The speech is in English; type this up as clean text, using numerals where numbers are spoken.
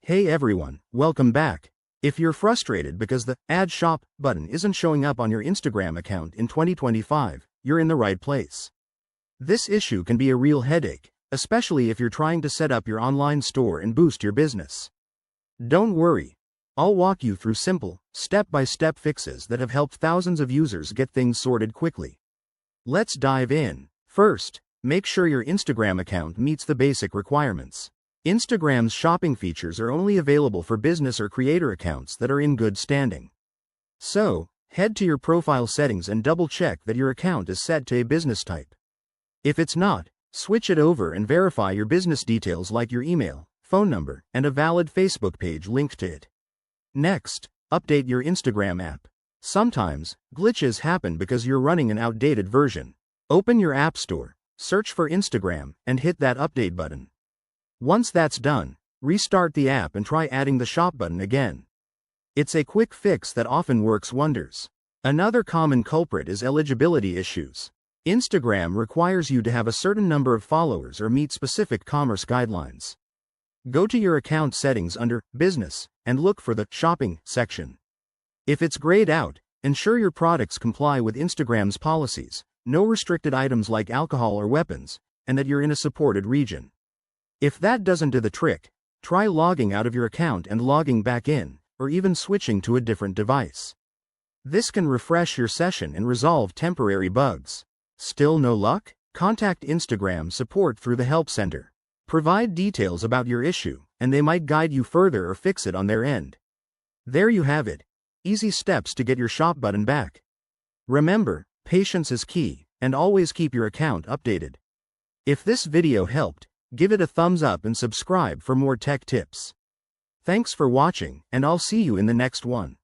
Hey everyone, welcome back. If you're frustrated because the Add Shop button isn't showing up on your Instagram account in 2025, you're in the right place. This issue can be a real headache, especially if you're trying to set up your online store and boost your business. Don't worry. I'll walk you through simple, step-by-step fixes that have helped thousands of users get things sorted quickly. Let's dive in. First, make sure your Instagram account meets the basic requirements. Instagram's shopping features are only available for business or creator accounts that are in good standing. So, head to your profile settings and double-check that your account is set to a business type. If it's not, switch it over and verify your business details like your email, phone number, and a valid Facebook page linked to it. Next, update your Instagram app. Sometimes, glitches happen because you're running an outdated version. Open your App Store, search for Instagram, and hit that update button. Once that's done, restart the app and try adding the shop button again. It's a quick fix that often works wonders. Another common culprit is eligibility issues. Instagram requires you to have a certain number of followers or meet specific commerce guidelines. Go to your account settings under Business and look for the Shopping section. If it's grayed out, ensure your products comply with Instagram's policies, no restricted items like alcohol or weapons, and that you're in a supported region. If that doesn't do the trick, try logging out of your account and logging back in, or even switching to a different device. This can refresh your session and resolve temporary bugs. Still no luck? Contact Instagram support through the Help Center. Provide details about your issue, and they might guide you further or fix it on their end. There you have it. Easy steps to get your shop button back. Remember, patience is key, and always keep your account updated. If this video helped, give it a thumbs up and subscribe for more tech tips. Thanks for watching, and I'll see you in the next one.